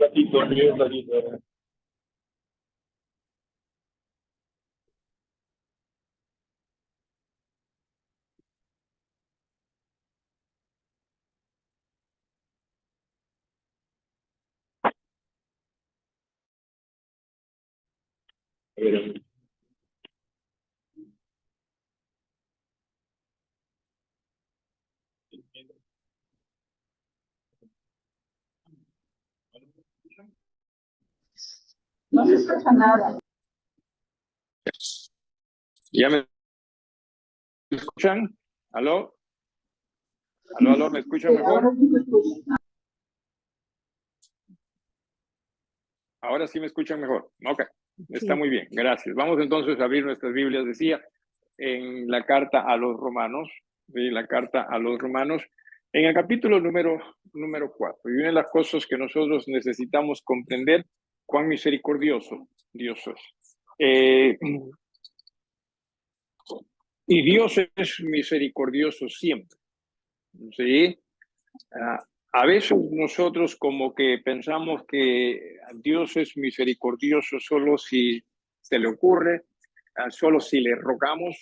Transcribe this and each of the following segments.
ratito, un ratito. A ver. No se escucha nada. ¿Ya me escuchan? ¿Aló? ¿Aló, aló? ¿Me escuchan mejor? Ahora sí se escucha. Ahora sí me escuchan mejor. Ok, está Sí. muy bien, gracias. Vamos entonces a abrir nuestras Biblias, decía, en la carta a los romanos, ¿sí? La carta a los romanos, en el capítulo número 4. Y una de las cosas que nosotros necesitamos comprender, cuán misericordioso Dios es. Y Dios es misericordioso siempre, ¿sí? A veces nosotros como que pensamos que Dios es misericordioso solo si se le ocurre, solo si le rogamos,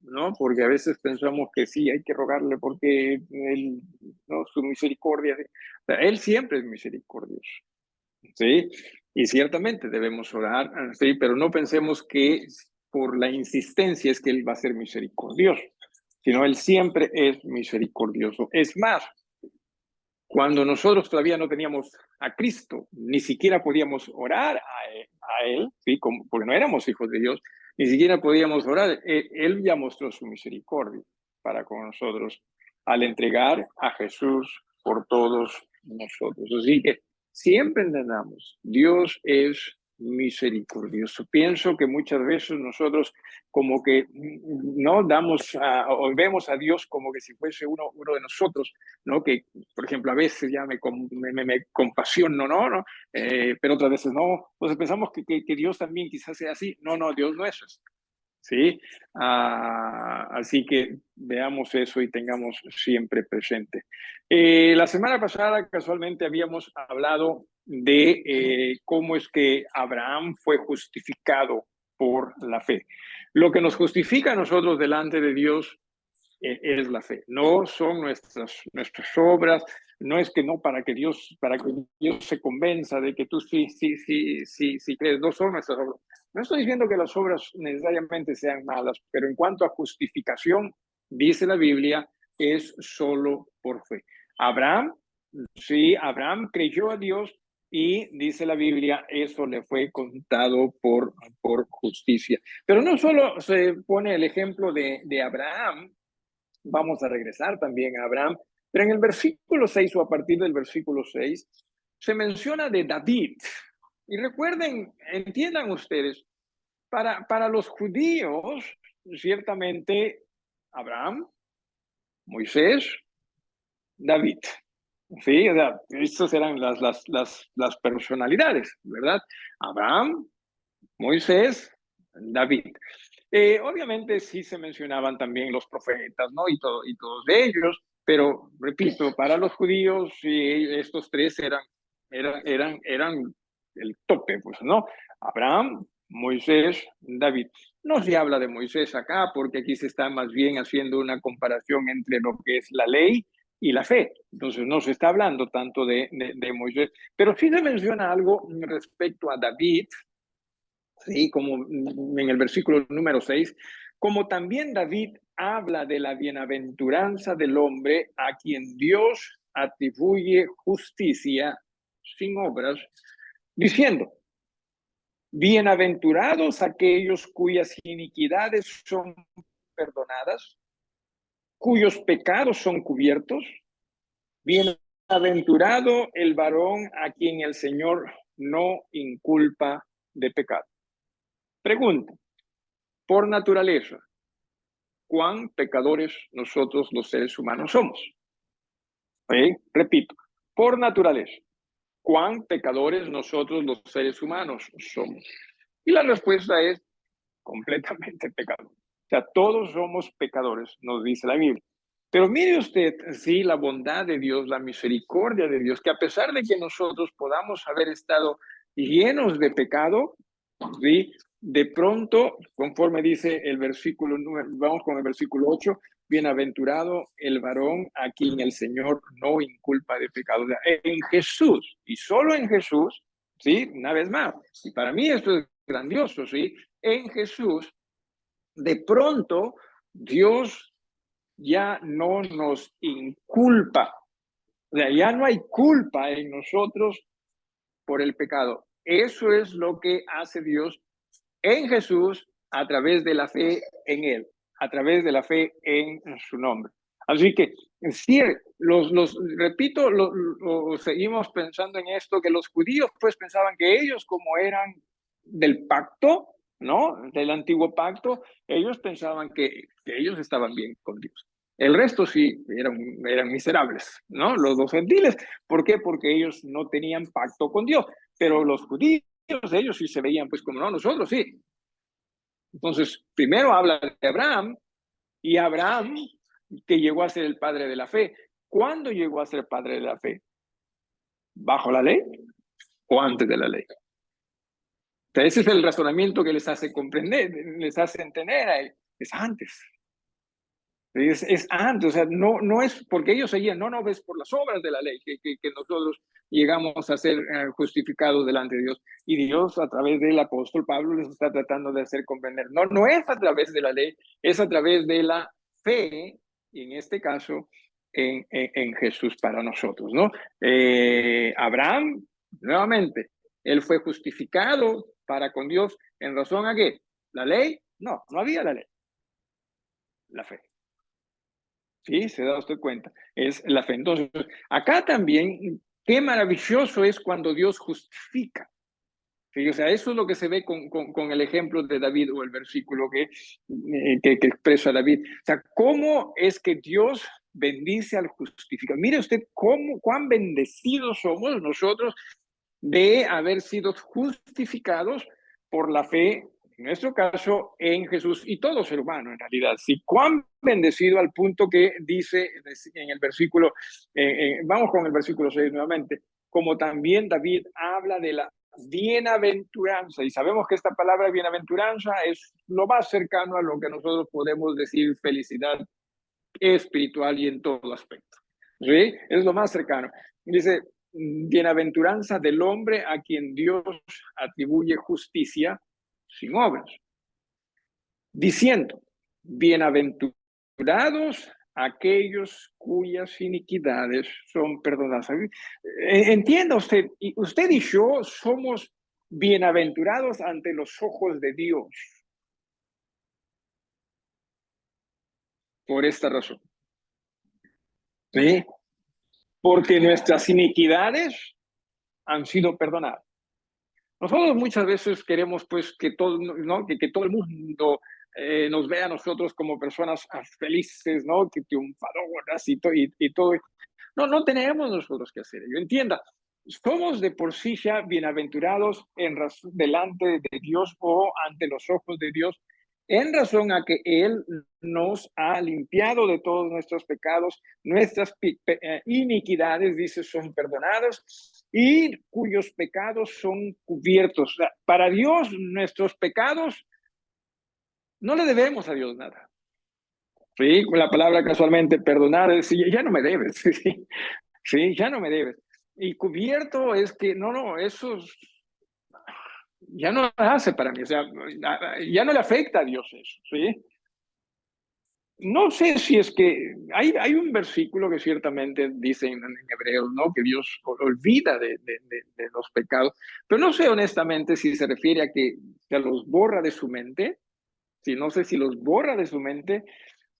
¿no? Porque a veces pensamos que sí, hay que rogarle porque él, ¿no? Su misericordia, o sea, Él siempre es misericordioso, ¿sí? Y ciertamente debemos orar, ¿sí? Pero no pensemos que por la insistencia es que Él va a ser misericordioso, sino Él siempre es misericordioso. Es más, cuando nosotros todavía no teníamos a Cristo, ni siquiera podíamos orar a Él, ¿sí? Porque no éramos hijos de Dios, ni siquiera podíamos orar. Él ya mostró su misericordia para con nosotros al entregar a Jesús por todos nosotros. Así que siempre entendamos, Dios es misericordioso. Pienso que muchas veces nosotros como que no damos o vemos a Dios como que si fuese uno de nosotros, ¿no? Que, por ejemplo, a veces ya me compasiono, ¿no? Pero otras veces no. Entonces pensamos que Dios también quizás sea así. No, no, Dios no es así. ¿Sí? Así que veamos eso y tengamos siempre presente. La semana pasada casualmente habíamos hablado de cómo es que Abraham fue justificado por la fe. Lo que nos justifica a nosotros delante de Dios es la fe, no son nuestras obras, no es que no para que Dios se convenza de que tú sí crees, no son nuestras obras. No estoy diciendo que las obras necesariamente sean malas, pero en cuanto a justificación, dice la Biblia, es solo por fe. Abraham, sí, Abraham creyó a Dios y dice la Biblia, eso le fue contado por justicia. Pero no solo se pone el ejemplo de Abraham, vamos a regresar también a Abraham, pero en el versículo 6 o a partir del versículo 6 se menciona de David. Y recuerden, entiendan ustedes, para los judíos, ciertamente Abraham, Moisés, David. Sí, o sea, estas eran las personalidades, ¿verdad? Abraham, Moisés, David. Obviamente sí se mencionaban también los profetas, ¿no? Y todos ellos, pero repito, para los judíos estos tres eran el tope, pues, ¿no? Abraham, Moisés, David. No se habla de Moisés acá porque aquí se está más bien haciendo una comparación entre lo que es la ley y la fe. Entonces no se está hablando tanto de Moisés, pero sí se menciona algo respecto a David, ¿sí? Como en el versículo número 6, como también David habla de la bienaventuranza del hombre a quien Dios atribuye justicia sin obras, diciendo, bienaventurados aquellos cuyas iniquidades son perdonadas, cuyos pecados son cubiertos, bienaventurado el varón a quien el Señor no inculpa de pecado. Pregunta, por naturaleza, ¿cuán pecadores nosotros los seres humanos somos? Repito, por naturaleza, ¿cuán pecadores nosotros los seres humanos somos? Y la respuesta es completamente pecador. O sea, todos somos pecadores, nos dice la Biblia. Pero mire usted, sí, la bondad de Dios, la misericordia de Dios, que a pesar de que nosotros podamos haber estado llenos de pecado, ¿sí? De pronto, conforme dice el versículo 9, vamos con el versículo 8, bienaventurado el varón a quien el Señor no inculpa de pecado. O sea, en Jesús, y solo en Jesús, ¿sí? Una vez más, y para mí esto es grandioso, ¿sí? En Jesús, de pronto, Dios ya no nos inculpa. O sea, ya no hay culpa en nosotros por el pecado. Eso es lo que hace Dios en Jesús a través de la fe en Él, a través de la fe en su nombre. Así que, sí, repito, seguimos pensando en esto, que los judíos pues pensaban que ellos como eran del pacto, ¿no? Del antiguo pacto, ellos pensaban que ellos estaban bien con Dios. El resto sí eran miserables, ¿no? Los gentiles. ¿Por qué? Porque ellos no tenían pacto con Dios. Pero los judíos, ellos sí se veían, pues como no, nosotros sí. Entonces, primero habla de Abraham, y Abraham, que llegó a ser el padre de la fe. ¿Cuándo llegó a ser padre de la fe? ¿Bajo la ley o antes de la ley? Entonces, ese es el razonamiento que les hace comprender, les hace entender a él. Es antes. Es antes, o sea, no es porque ellos seguían, no ves por las obras de la ley que nosotros llegamos a ser justificados delante de Dios. Y Dios, a través del apóstol Pablo, les está tratando de hacer comprender. No es a través de la ley, es a través de la fe, y en este caso, en Jesús para nosotros, ¿no? Abraham, nuevamente, él fue justificado para con Dios en razón a qué. ¿La ley? No había la ley. La fe. Sí, se da usted cuenta, es la fe. Entonces, acá también, qué maravilloso es cuando Dios justifica. ¿Sí? O sea, eso es lo que se ve con el ejemplo de David o el versículo que expresa David. O sea, ¿cómo es que Dios bendice al justificador? Mire usted cuán bendecidos somos nosotros de haber sido justificados por la fe, en nuestro caso, en Jesús, y todo ser humano en realidad. Sí, cuán bendecido al punto que dice en el versículo, vamos con el versículo 6 nuevamente, como también David habla de la bienaventuranza, y sabemos que esta palabra bienaventuranza es lo más cercano a lo que nosotros podemos decir felicidad espiritual y en todo aspecto. ¿Sí? Es lo más cercano. Dice, bienaventuranza del hombre a quien Dios atribuye justicia sin obras, diciendo, bienaventurados aquellos cuyas iniquidades son perdonadas. Entienda usted, usted y yo somos bienaventurados ante los ojos de Dios por esta razón. ¿Sí? Porque nuestras iniquidades han sido perdonadas. Nosotros muchas veces queremos pues que todo, ¿no? que todo el mundo nos vea a nosotros como personas felices, ¿no? Que triunfadoras y todo. No tenemos nosotros que hacer ello. Entienda, somos de por sí ya bienaventurados delante de Dios o ante los ojos de Dios en razón a que Él nos ha limpiado de todos nuestros pecados, nuestras iniquidades, dice, son perdonadas y cuyos pecados son cubiertos. O sea, para Dios, nuestros pecados, no le debemos a Dios nada. Sí, con la palabra casualmente perdonar, es decir, ya no me debes, sí, sí, ya no me debes. Y cubierto es que, eso ya no hace para mí, o sea, ya no le afecta a Dios eso, ¿sí? No sé si es que hay un versículo que ciertamente dice en Hebreos, ¿no? Que Dios olvida de los pecados, pero no sé honestamente si se refiere a que se los borra de su mente, si no sé si los borra de su mente,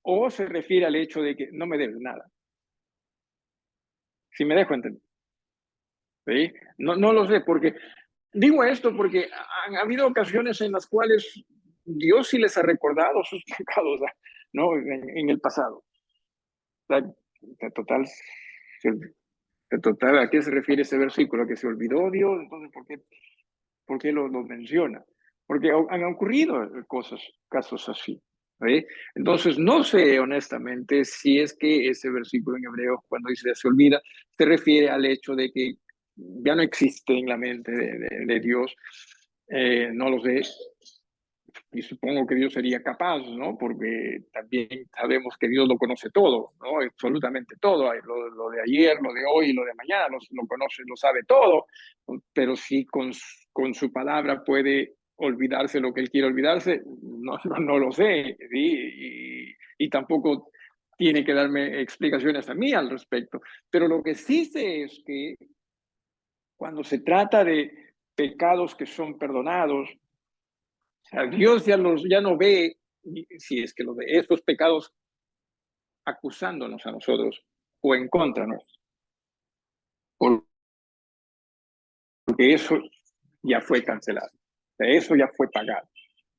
o se refiere al hecho de que no me debes nada. Si me dejo entender. ¿Sí? No lo sé, porque digo esto porque han habido ocasiones en las cuales Dios sí les ha recordado sus pecados, ¿no? En el pasado. Total, total, ¿a qué se refiere ese versículo? ¿A que se olvidó Dios? Entonces, ¿por qué lo menciona? Porque han ocurrido casos así. ¿sí? Entonces, no sé honestamente si es que ese versículo en hebreo, cuando dice se olvida, se refiere al hecho de que ya no existe en la mente de Dios. No lo sé. Y supongo que Dios sería capaz, ¿no? Porque también sabemos que Dios lo conoce todo, ¿no? Absolutamente todo. Lo de ayer, lo de hoy, lo de mañana, lo conoce, lo sabe todo. Pero si con su palabra puede olvidarse lo que él quiere olvidarse, no lo sé. Y tampoco tiene que darme explicaciones a mí al respecto. Pero lo que sí sé es que cuando se trata de pecados que son perdonados, o sea, Dios ya no ve, si es que lo ve, estos pecados acusándonos a nosotros o en contra nuestra, porque eso ya fue cancelado, o sea, eso ya fue pagado,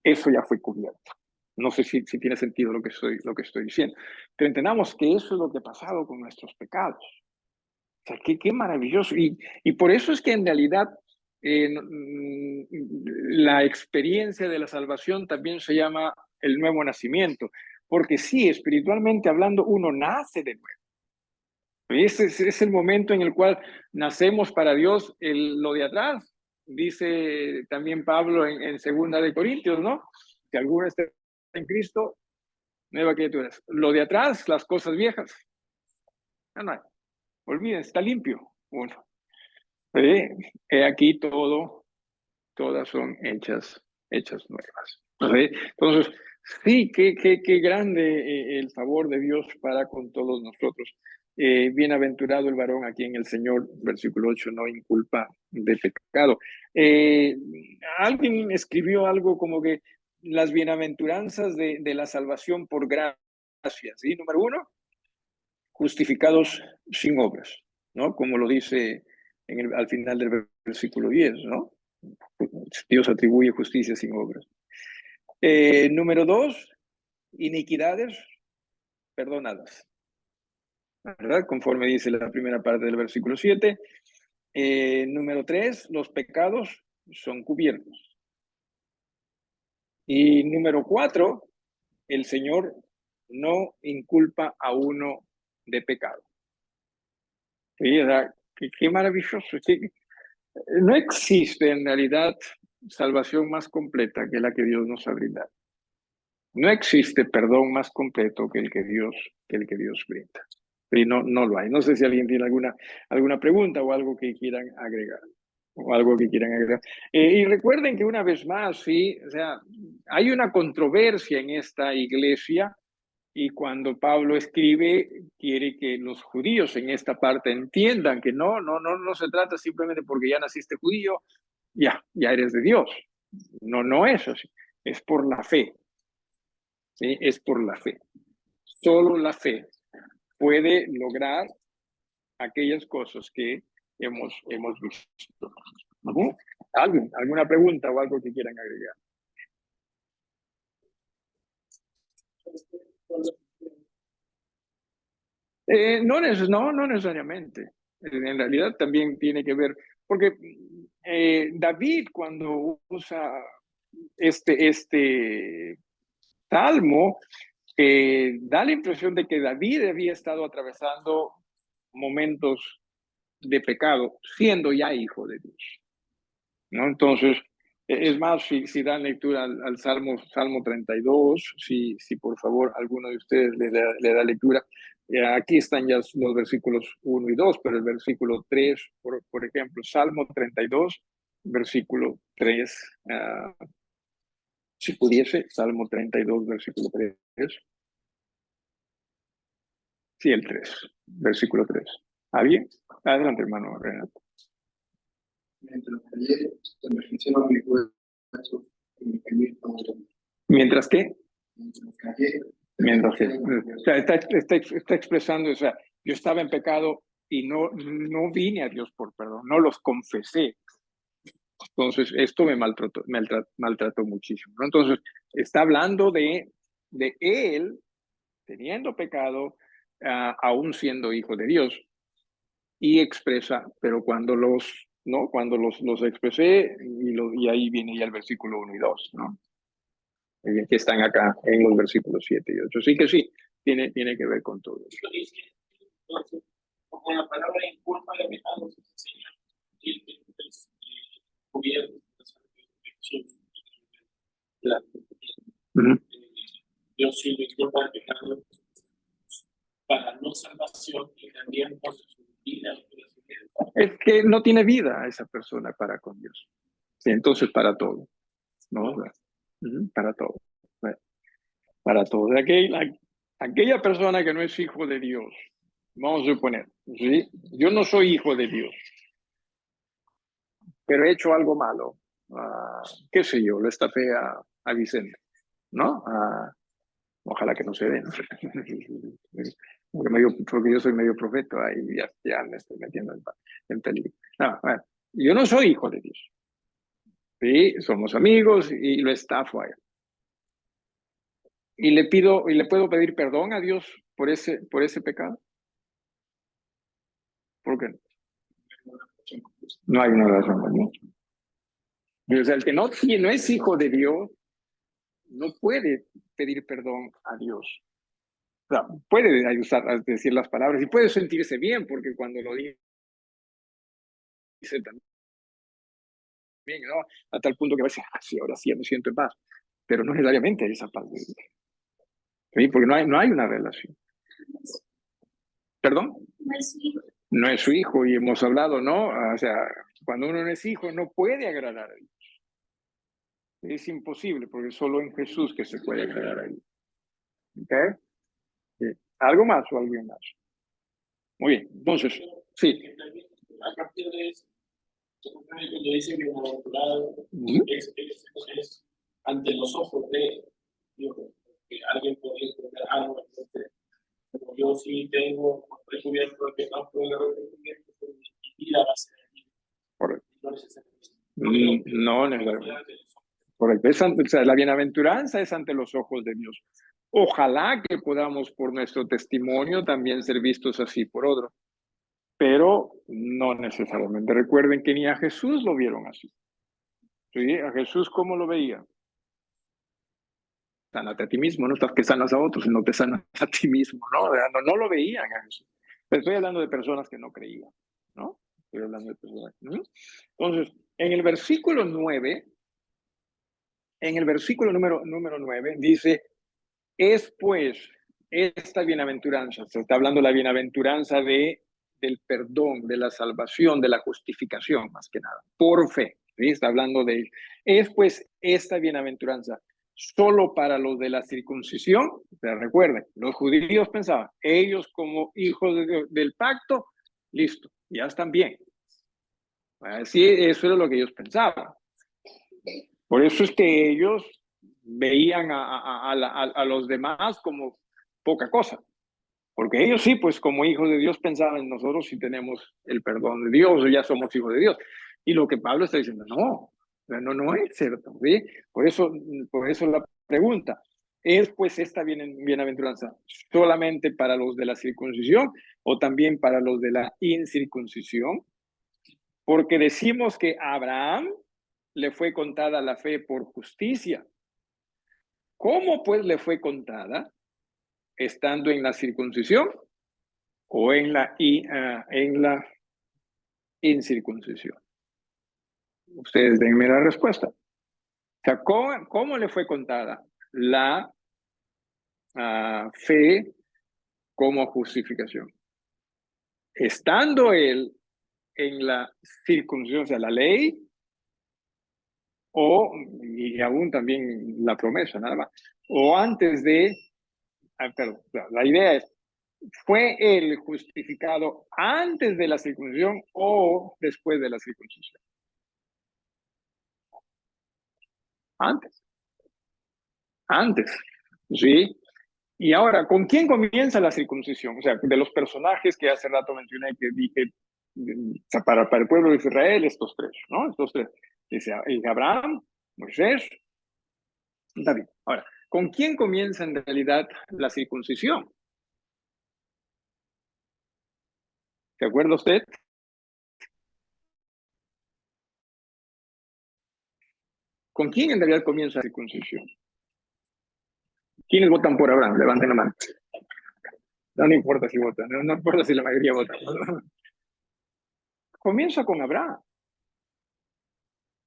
eso ya fue cubierto. No sé si tiene sentido lo que estoy diciendo, pero entendamos que eso es lo que ha pasado con nuestros pecados. O sea, qué maravilloso. Y por eso es que en realidad la experiencia de la salvación también se llama el nuevo nacimiento, porque sí, espiritualmente hablando, uno nace de nuevo. Ese es el momento en el cual nacemos para Dios. Lo de atrás, dice también Pablo en Segunda de Corintios, ¿no? Si alguno está en Cristo, nueva criatura. Lo de atrás, las cosas viejas, no hay. Olviden, está limpio. Uno. He aquí todas son hechas nuevas. ¿Sí? Entonces, sí, qué grande el favor de Dios para con todos nosotros. Bienaventurado el varón a quien el Señor, versículo 8, no inculpa de pecado. Alguien escribió algo como que las bienaventuranzas de la salvación por gracia, ¿sí? Número uno, justificados sin obras, ¿no? Como lo dice al final del versículo 10, ¿no? Dios atribuye justicia sin obras. Número dos, iniquidades perdonadas, ¿verdad? Conforme dice la primera parte del versículo 7. Número tres, los pecados son cubiertos. Y número cuatro, el Señor no inculpa a uno de pecado. Sí, ¿verdad? Qué maravilloso. No existe en realidad salvación más completa que la que Dios nos ha brindado. No existe perdón más completo que el que Dios brinda. Y no lo hay. No sé si alguien tiene alguna pregunta o algo que quieran agregar. Y recuerden que una vez más, sí, o sea, hay una controversia en esta iglesia y cuando Pablo escribe, quiere que los judíos en esta parte entiendan que no se trata simplemente porque ya naciste judío, ya eres de Dios. No es así. Es por la fe. ¿Sí? Es por la fe. Solo la fe puede lograr aquellas cosas que hemos visto. ¿Alguna pregunta o algo que quieran agregar? No necesariamente. En realidad también tiene que ver, porque David cuando usa este salmo, da la impresión de que David había estado atravesando momentos de pecado, siendo ya hijo de Dios, ¿no? Entonces, es más, si dan lectura al Salmo 32, si por favor alguno de ustedes le da lectura, aquí están ya los versículos 1 y 2, pero el versículo 3, por ejemplo, Salmo 32, versículo 3, si pudiese, Salmo 32, versículo 3. Sí, el 3, versículo 3. ¿Ah, bien? Adelante, hermano Renato. Mientras callé, se me hicieron mis huesos y mi gemir todo. ¿Mientras qué? Mientras callé. Mientras que, o sea, está expresando, o sea, yo estaba en pecado y no vine a Dios por perdón, no los confesé. Entonces, esto me maltrató muchísimo, ¿no? Entonces, está hablando de él teniendo pecado, aún siendo hijo de Dios, y expresa, pero cuando los expresé, y ahí viene ya el versículo 1 y 2, ¿no? que están acá en los versículos 7 y 8. Así que sí, tiene que ver con todo eso. Entonces, con la palabra inculpa de pecados, se enseña que es gobierno, Dios sí disculpa el pecado para no salvación y también por su vida. Es que no tiene vida esa persona para con Dios. Sí, entonces para todo, ¿no? Para todo. Para todo. Aquella persona que no es hijo de Dios, vamos a suponer, ¿sí? Yo no soy hijo de Dios, pero he hecho algo malo. Qué sé yo, le estafé a Vicente, ¿no? Ojalá que no se dé, ¿no? Porque yo soy medio profeta y ya me estoy metiendo en peligro. No, bueno, yo no soy hijo de Dios. Sí, somos amigos y lo estafo a él. Y le puedo pedir perdón a Dios por ese pecado. ¿Por qué? No hay una razón, ¿no? O sea, el que no es hijo de Dios no puede pedir perdón a Dios. O sea, puede decir las palabras y puede sentirse bien, porque cuando lo dice también, ¿no? A tal punto que va a decir, sí, ahora sí, me siento en paz. Pero no necesariamente esa paz de Dios. ¿Sí? Porque no hay una relación. ¿Perdón? No es su hijo y hemos hablado, ¿no? O sea, cuando uno no es hijo no puede agradar a Dios. Es imposible porque es solo en Jesús que se puede agradar a Dios. ¿Ok? Sí. ¿Algo más o alguien más? Muy bien, entonces, sí. A partir de eso, cuando dice que bienaventurado es ante los ojos de Dios, que alguien podría entender algo. Como yo sí tengo descubierto que no puedo arrepentimiento, pero mi vida va a ser aquí. Correcto. No necesariamente. No necesariamente. Correcto. O sea, la bienaventuranza es ante los ojos de Dios. Ojalá que podamos por nuestro testimonio también ser vistos así por otro, pero no necesariamente. Recuerden que ni a Jesús lo vieron así. ¿Sí? A Jesús, ¿cómo lo veía? Sánate a ti mismo, no estás que sanas a otros, sino te sanas a ti mismo, ¿no? No lo veían a Jesús. Estoy hablando de personas que no creían, ¿no? Estoy hablando de personas. Entonces, en el versículo 9, en el versículo número 9, dice, es pues esta bienaventuranza, se está hablando de la bienaventuranza del perdón, de la salvación, de la justificación, más que nada, por fe, ¿sí? Está hablando de, es pues esta bienaventuranza solo para los de la circuncisión. O sea, recuerden, los judíos pensaban, ellos como hijos del pacto, listo, ya están bien. Así, eso era lo que ellos pensaban. Por eso es que ellos veían a los demás como poca cosa. Porque ellos sí, pues como hijos de Dios pensaban, nosotros sí tenemos el perdón de Dios, o ya somos hijos de Dios. Y lo que Pablo está diciendo, no es cierto. ¿Sí? Por eso la pregunta, ¿es pues esta bienaventuranza solamente para los de la circuncisión o también para los de la incircuncisión? Porque decimos que a Abraham le fue contada la fe por justicia. ¿Cómo pues le fue contada? ¿Estando en la circuncisión o en la incircuncisión? Ustedes denme la respuesta. O sea, ¿cómo le fue contada la fe como justificación? Estando él en la circuncisión, o sea, la ley, y aún también la promesa, nada más, o antes de, perdón, la idea es, ¿fue él justificado antes de la circuncisión o después de la circuncisión? Antes. Antes, ¿sí? Y ahora, ¿con quién comienza la circuncisión? O sea, de los personajes que hace rato mencioné, que dije, para el pueblo de Israel, estos tres, ¿no? Estos tres. Dice Abraham, Moisés, David. Ahora, ¿con quién comienza en realidad la circuncisión? ¿Se acuerda usted? ¿Con quién en realidad comienza la circuncisión? ¿Quiénes votan por Abraham? Levanten la mano. No importa si votan, no importa si la mayoría vota. Comienza con Abraham. O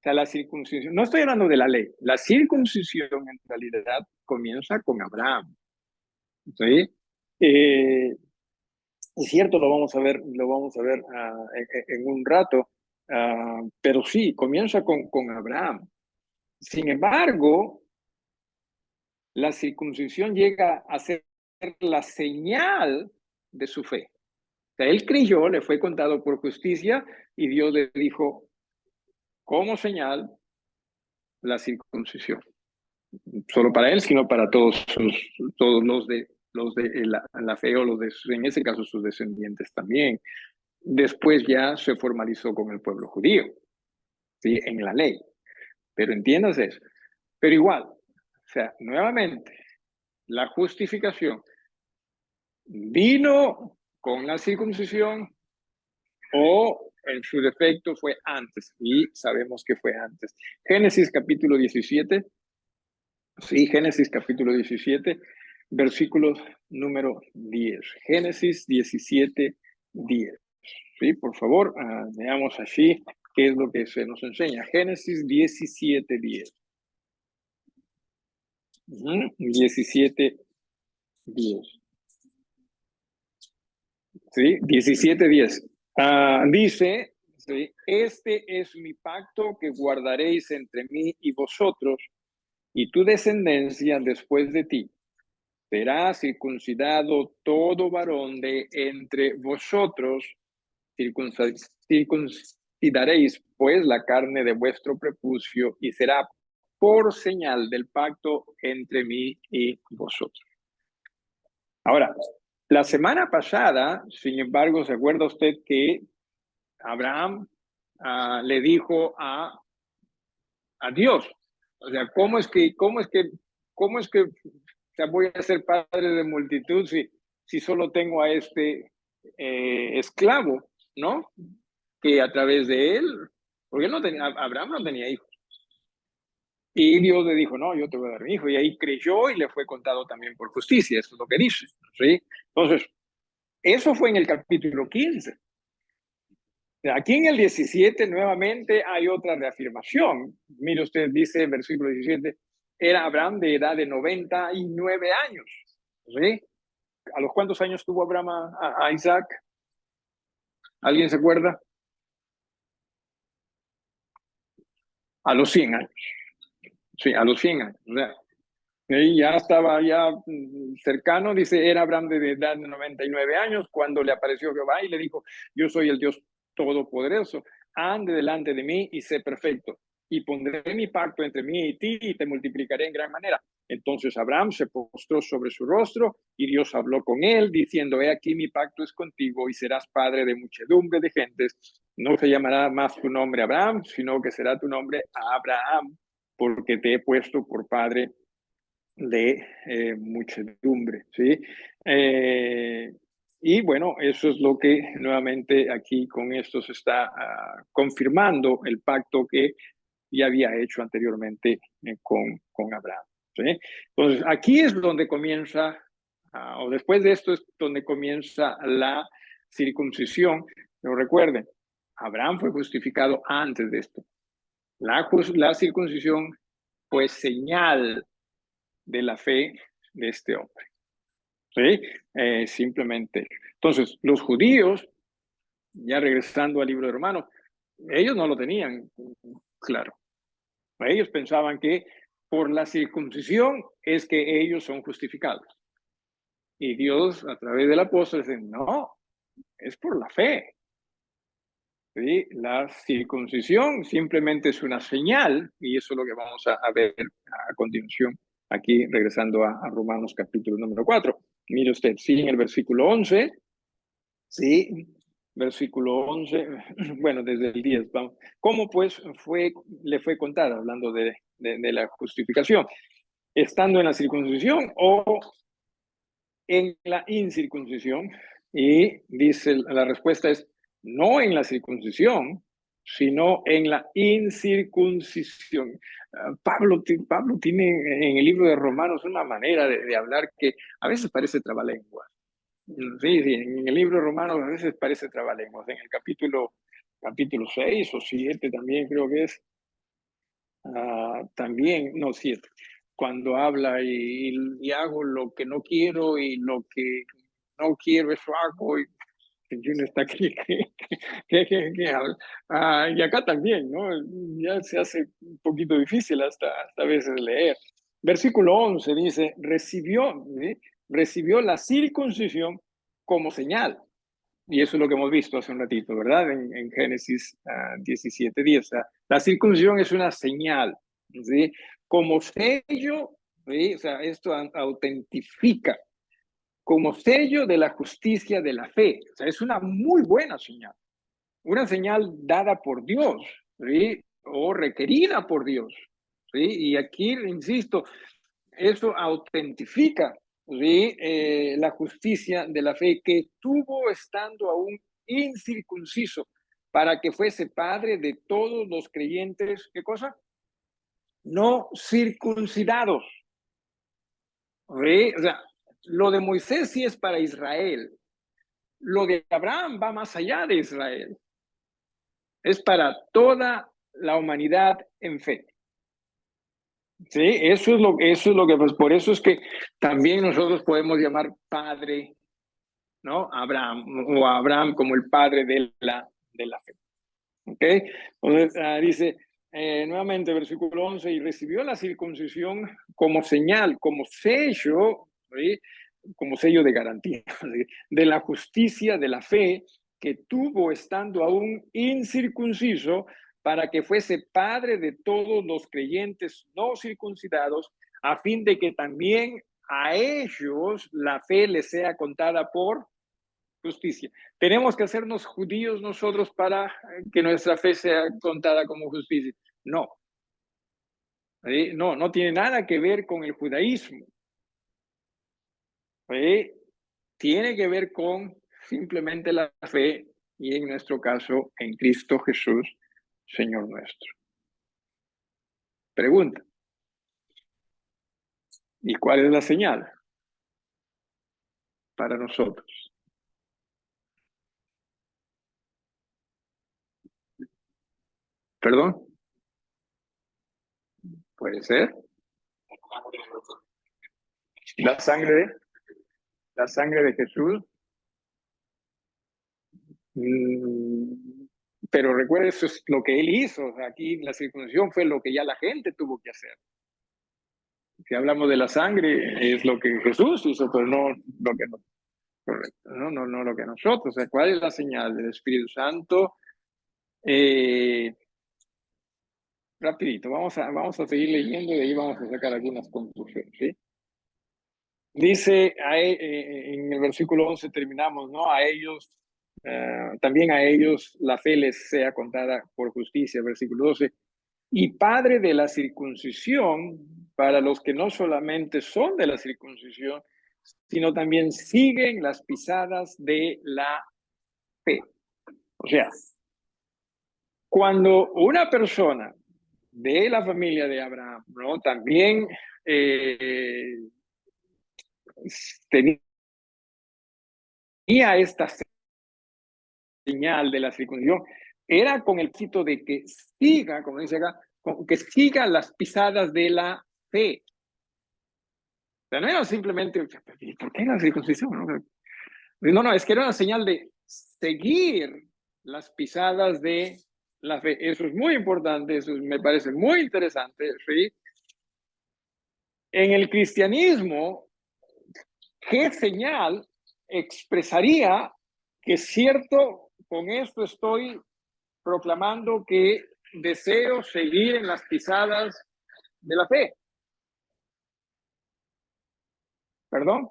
sea, la circuncisión, no estoy hablando de la ley, la circuncisión en realidad comienza con Abraham. ¿Sí? Es cierto, lo vamos a ver en un rato, pero sí, comienza con Abraham. Sin embargo, la circuncisión llega a ser la señal de su fe. O sea, él creyó, le fue contado por justicia y Dios le dijo, como señal, la circuncisión. Solo para él, sino para todos los de la fe o en ese caso sus descendientes también. Después ya se formalizó con el pueblo judío, ¿sí? En la ley. Pero entiendas eso. Pero igual, o sea, nuevamente, la justificación vino con la circuncisión o en su defecto fue antes, y sabemos que fue antes. Génesis capítulo 17, sí, Génesis capítulo 17, versículo número 10. Génesis 17, 10. Sí, por favor, veamos así qué es lo que se nos enseña. Génesis 17, 10. 17, 10. Sí, 17, 10. Dice, ¿sí? Este es mi pacto que guardaréis entre mí y vosotros y tu descendencia después de ti. Será circuncidado todo varón de entre vosotros, circuncidaréis pues la carne de vuestro prepucio y será por señal del pacto entre mí y vosotros. Ahora, la semana pasada, sin embargo, ¿se acuerda usted que Abraham le dijo a Dios? O sea, ¿cómo es que o sea, voy a ser padre de multitud si solo tengo a este esclavo, ¿no? Que a través de él, porque Abraham no tenía hijos. Y Dios le dijo, no, yo te voy a dar mi hijo. Y ahí creyó y le fue contado también por justicia. Eso es lo que dice, ¿sí? Entonces, eso fue en el capítulo 15. Aquí en el 17 nuevamente hay otra reafirmación. Mire usted, dice versículo 17, era Abraham de edad de 99 años. ¿Sí? ¿A los cuántos años tuvo Abraham a Isaac? ¿Alguien se acuerda? A los 100 años. Sí, a los 100 años. O sea, ya estaba ya cercano, dice, era Abraham de edad de 99 años cuando le apareció Jehová y le dijo, yo soy el Dios todopoderoso, ande delante de mí y sé perfecto, y pondré mi pacto entre mí y ti y te multiplicaré en gran manera. Entonces Abraham se postró sobre su rostro y Dios habló con él diciendo, he aquí mi pacto es contigo y serás padre de muchedumbre de gentes. No se llamará más tu nombre Abraham, sino que será tu nombre Abraham, porque te he puesto por padre de muchedumbre, ¿sí? Y bueno, eso es lo que nuevamente aquí con esto se está confirmando el pacto que ya había hecho anteriormente con Abraham, ¿sí? Entonces, aquí es donde comienza, o después de esto es donde comienza la circuncisión. Pero recuerden, Abraham fue justificado antes de esto. La circuncisión fue señal de la fe de este hombre. ¿Sí? Simplemente. Entonces, los judíos, ya regresando al libro de Romanos, ellos no lo tenían claro. Ellos pensaban que por la circuncisión es que ellos son justificados. Y Dios, a través del apóstol, dice, no, es por la fe. ¿Sí? La circuncisión simplemente es una señal, y eso es lo que vamos a ver a continuación, aquí regresando a Romanos capítulo número 4. Mire usted, sí, en el versículo 11, sí, versículo 11, bueno, desde el 10, vamos. ¿Cómo pues le fue contada, hablando de la justificación? ¿Estando en la circuncisión o en la incircuncisión? Y dice, la respuesta es, no en la circuncisión, sino en la incircuncisión. Pablo tiene en el libro de Romanos una manera de hablar que a veces parece trabalenguas. Sí, en el libro de Romanos a veces parece trabalenguas. En el capítulo 6 o 7 también creo que es, también, no, 7, cuando habla y hago lo que no quiero y lo que no quiero, eso hago. Y uno está aquí, y acá también, ¿no? Ya se hace un poquito difícil hasta a veces leer. Versículo 11 dice, recibió la circuncisión como señal. Y eso es lo que hemos visto hace un ratito, ¿verdad? En Génesis 17:10. La circuncisión es una señal, ¿sí? Como sello, ¿sí? O sea, esto autentifica como sello de la justicia de la fe. O sea, es una muy buena señal. Una señal dada por Dios, ¿sí? O requerida por Dios, ¿sí? Y aquí, insisto, eso autentifica, ¿sí? La justicia de la fe que tuvo estando aún incircunciso para que fuese padre de todos los creyentes, ¿qué cosa? No circuncidados. ¿Sí? O sea, lo de Moisés sí es para Israel. Lo de Abraham va más allá de Israel. Es para toda la humanidad en fe. Sí, eso es lo que, pues por eso es que también nosotros podemos llamar padre, ¿no? Abraham, o Abraham como el padre de la fe. ¿Ok? Entonces, dice nuevamente, versículo 11, y recibió la circuncisión como señal, como sello, ¿sí? Como sello de garantía, ¿sí? De la justicia, de la fe que tuvo estando aún incircunciso, para que fuese padre de todos los creyentes no circuncidados, a fin de que también a ellos la fe les sea contada por justicia. ¿Tenemos que hacernos judíos nosotros para que nuestra fe sea contada como justicia? No. No tiene nada que ver con el judaísmo. Tiene que ver con simplemente la fe y en nuestro caso en Cristo Jesús, Señor nuestro. Pregunta. ¿Y cuál es la señal para nosotros? ¿Perdón? ¿Puede ser? La sangre de Jesús. Pero recuerde, eso es lo que él hizo. Aquí la circuncisión fue lo que ya la gente tuvo que hacer. Si hablamos de la sangre, es lo que Jesús hizo, pero no lo que nosotros. Correcto. No lo que nosotros. O sea, ¿cuál es la señal del Espíritu Santo? Rapidito, vamos a seguir leyendo y de ahí vamos a sacar algunas conclusiones, ¿sí? Dice en el versículo 11 terminamos, ¿no? A ellos, también a ellos la fe les sea contada por justicia, versículo 12. Y padre de la circuncisión para los que no solamente son de la circuncisión, sino también siguen las pisadas de la fe. O sea, cuando una persona de la familia de Abraham, ¿no? También tenía esta señal de la circuncisión, era con el quito de que siga, como dice acá, que siga las pisadas de la fe. O sea, no era simplemente, ¿por qué la circuncisión? No, es que era una señal de seguir las pisadas de la fe. Eso es muy importante, eso me parece muy interesante, ¿sí? En el cristianismo, ¿qué señal expresaría que cierto, con esto estoy proclamando que deseo seguir en las pisadas de la fe? ¿Perdón?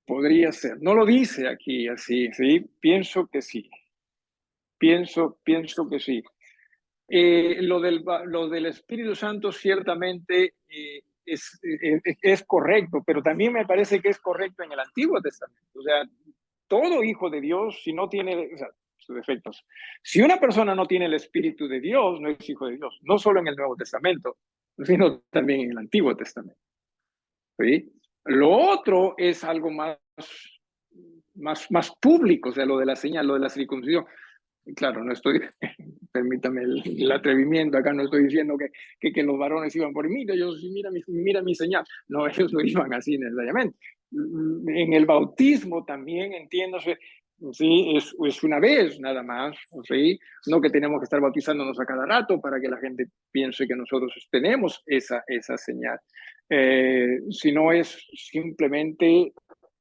Podría ser. No lo dice aquí así, ¿sí? Pienso que sí. Pienso que sí. Lo del Espíritu Santo ciertamente es correcto, pero también me parece que es correcto en el Antiguo Testamento. O sea, todo hijo de Dios, si no tiene, o sea, sus defectos. Si una persona no tiene el Espíritu de Dios, no es hijo de Dios, no solo en el Nuevo Testamento, sino también en el Antiguo Testamento. ¿Sí? Lo otro es algo más público, o sea, lo de la señal, lo de la circuncisión. Claro, no estoy, permítame el atrevimiento, acá no estoy diciendo que los varones iban por mí, mira mi señal. No, ellos no iban así necesariamente. En el bautismo también, entiéndose, sí, es una vez nada más, ¿sí? No que tenemos que estar bautizándonos a cada rato para que la gente piense que nosotros tenemos esa señal, sino es simplemente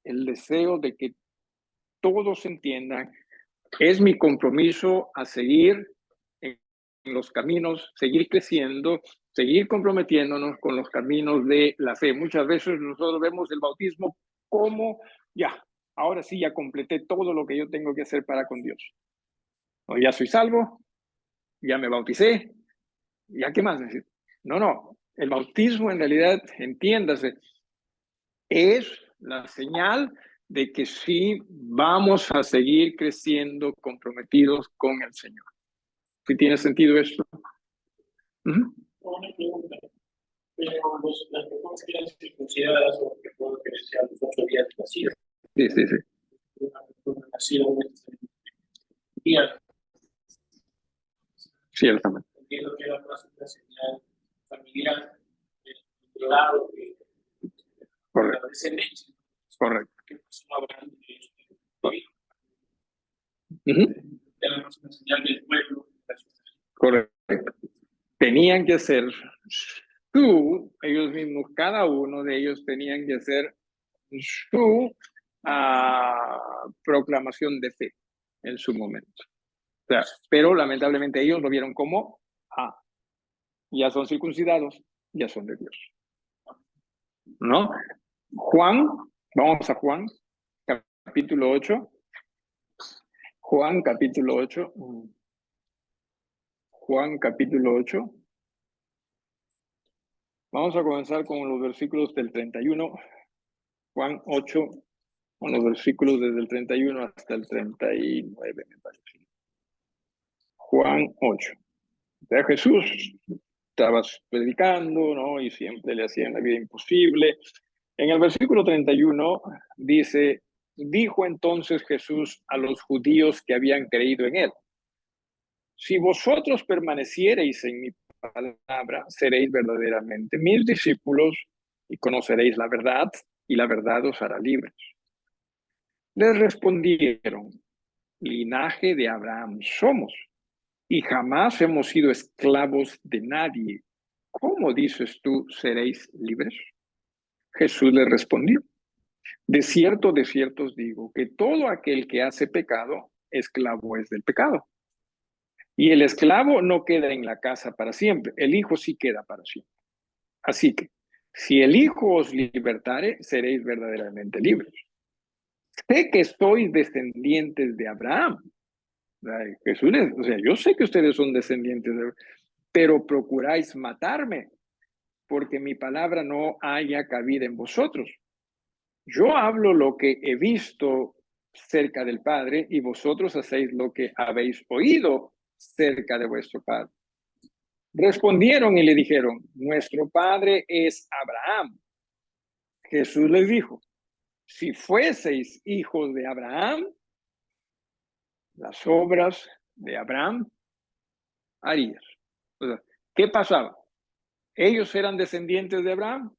el deseo de que todos entiendan. Es mi compromiso a seguir en los caminos, seguir creciendo, seguir comprometiéndonos con los caminos de la fe. Muchas veces nosotros vemos el bautismo como, ya, ahora sí ya completé todo lo que yo tengo que hacer para con Dios. O ya soy salvo, ya me bauticé, ya qué más necesito. No, el bautismo en realidad, entiéndase, es la señal de que sí vamos a seguir creciendo comprometidos con el Señor. ¿Sí tiene sentido esto? Una pregunta. Pero las personas que eran circuncidadas o que puedo que decía los 8 días de nacido. Sí. Una persona nacida Ciertamente. entiendo que era más una señal familiar, lado que Correcto. la descendencia. Correcto. Que no habrán era una señal del pueblo. Correcto. Tenían que hacer ellos mismos, cada uno de ellos tenían que hacer su proclamación de fe en su momento. O sea, pero lamentablemente ellos lo vieron como, ya son circuncidados, ya son de Dios. ¿No? Juan, vamos a Juan, capítulo 8. Juan, capítulo 8. Juan, capítulo 8. Vamos a comenzar con los versículos del 31. Juan 8, con los versículos desde el 31 hasta el 39, me parece. Juan 8. O sea, Jesús estaba predicando, ¿no? Y siempre le hacían la vida imposible. En el versículo 31 dice, dijo entonces Jesús a los judíos que habían creído en él, si vosotros permaneciereis en mi palabra, seréis verdaderamente mis discípulos y conoceréis la verdad, y la verdad os hará libres. Les respondieron, linaje de Abraham somos, y jamás hemos sido esclavos de nadie. ¿Cómo dices tú, seréis libres? Jesús les respondió, de cierto os digo, que todo aquel que hace pecado, esclavo es del pecado. Y el esclavo no queda en la casa para siempre, el hijo sí queda para siempre. Así que, si el hijo os libertare, seréis verdaderamente libres. Sé que sois descendientes de Abraham. Jesús les, o sea, yo sé que ustedes son descendientes de Abraham, pero procuráis matarme, porque mi palabra no haya cabida en vosotros. Yo hablo lo que he visto cerca del Padre, y vosotros hacéis lo que habéis oído cerca de vuestro Padre. Respondieron y le dijeron, nuestro padre es Abraham. Jesús les dijo, si fueseis hijos de Abraham, las obras de Abraham harías. O sea, ¿qué pasaba? ¿Ellos eran descendientes de Abraham?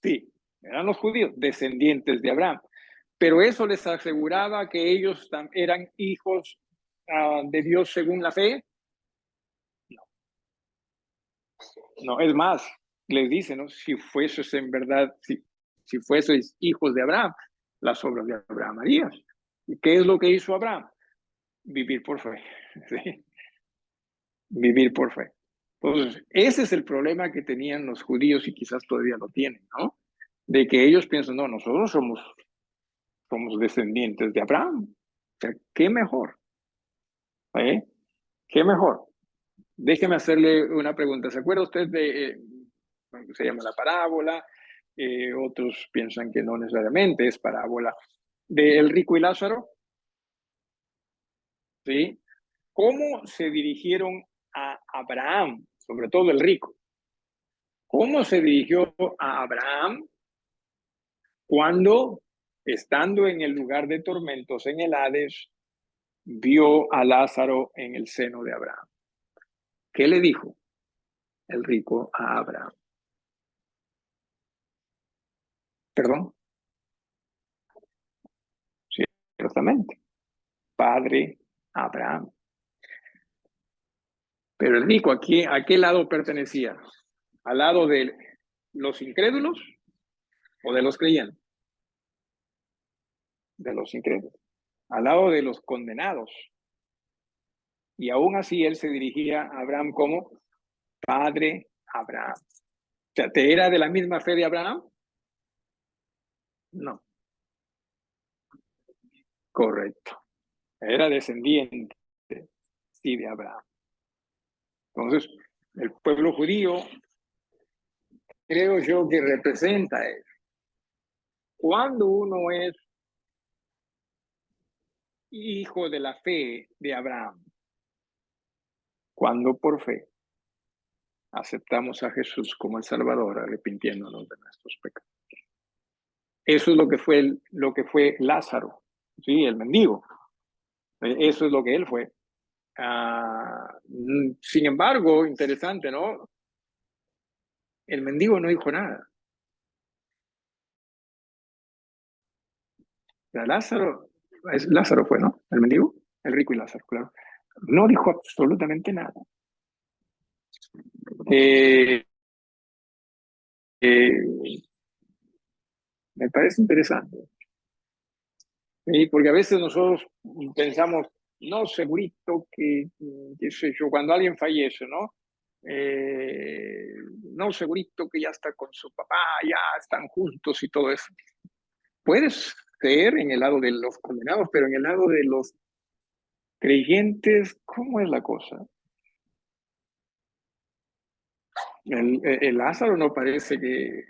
Sí, eran los judíos, descendientes de Abraham. Pero eso les aseguraba que ellos eran hijos de Dios según la fe. No, es más, les dice, ¿no? Si fueses en verdad, si fueseis hijos de Abraham, las obras de Abraham harías. ¿Y qué es lo que hizo Abraham? Vivir por fe. ¿Sí? Vivir por fe. Entonces, ese es el problema que tenían los judíos y quizás todavía lo tienen, ¿no? De que ellos piensan, no, nosotros somos descendientes de Abraham. O sea, ¿qué mejor? ¿Eh? ¿Qué mejor? Déjeme hacerle una pregunta. ¿Se acuerda usted de, se llama la parábola? Otros piensan que no necesariamente es parábola. ¿Del rico y Lázaro? ¿sí? ¿Cómo se dirigieron a Abraham, sobre todo el rico? ¿Cómo se dirigió a Abraham cuando, estando en el lugar de tormentos en el Hades, vio a Lázaro en el seno de Abraham? ¿Qué le dijo el rico a Abraham? ¿Perdón? Ciertamente. Padre Abraham. Pero el rico, ¿a qué lado pertenecía? ¿Al lado de los incrédulos o de los creyentes? De los incrédulos. Al lado de los condenados. Y aún así él se dirigía a Abraham como Padre Abraham. O sea, ¿te era de la misma fe de Abraham? No. Correcto. Era descendiente, sí, de Abraham. Entonces, el pueblo judío, creo yo que representa eso. Cuando uno es hijo de la fe de Abraham, cuando por fe aceptamos a Jesús como el Salvador, arrepintiéndonos de nuestros pecados. Eso es lo que fue Lázaro, ¿sí? El mendigo. Eso es lo que él fue. Sin embargo, interesante, ¿no? El mendigo no dijo nada. Lázaro fue, ¿no? El mendigo, el rico y Lázaro, claro. No dijo absolutamente nada. Me parece interesante. ¿Sí? Porque a veces nosotros pensamos, no, segurito que, qué sé yo, cuando alguien fallece, ¿no? No, segurito que ya está con su papá, ya están juntos y todo eso. Puede ser en el lado de los condenados, pero en el lado de los creyentes, ¿cómo es la cosa? El Lázaro no parece que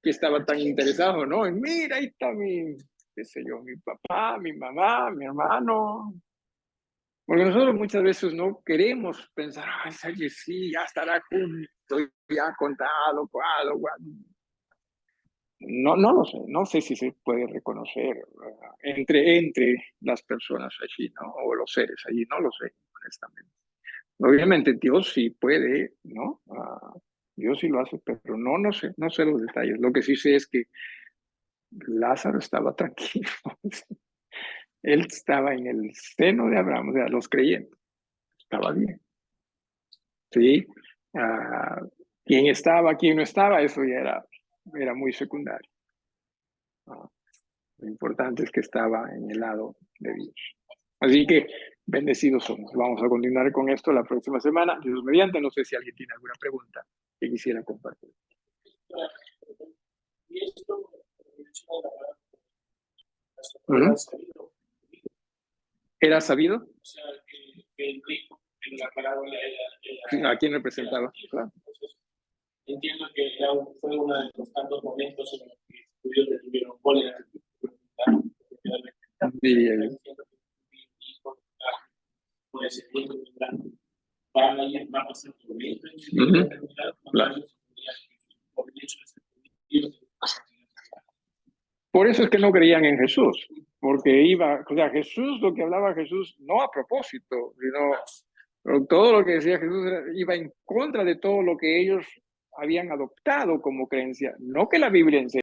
estaba tan interesado, ¿no? Y mira, ahí está qué sé yo, mi papá, mi mamá, mi hermano. Porque nosotros muchas veces no queremos pensar, ay, sí, ya estará junto, ya contado, cual. No lo sé, no sé si se puede reconocer entre las personas allí, ¿no? O los seres allí, no lo sé, honestamente. Obviamente Dios sí puede, ¿no? Dios sí lo hace, pero no sé los detalles. Lo que sí sé es que Lázaro estaba tranquilo. Él estaba en el seno de Abraham, o sea, los creyentes. Estaba bien. ¿Sí? Quién estaba, quién no estaba, eso ya era muy secundario. Lo importante es que estaba en el lado de Dios. Así que bendecidos somos. Vamos a continuar con esto la próxima semana. Dios mediante, no sé si alguien tiene alguna pregunta que quisiera compartir. Y esto ¿Era sabido? O sea, que el rico en la parábola era ¿A quién representaba? Claro. Entonces, entiendo que fue uno de los tantos momentos en los que los judíos recibieron cólera. Va a pasar por esto. Por eso es que no creían en Jesús, porque Jesús, lo que hablaba Jesús, no a propósito, sino todo lo que decía Jesús iba en contra de todo lo que ellos habían adoptado como creencia. No que la Biblia enseña.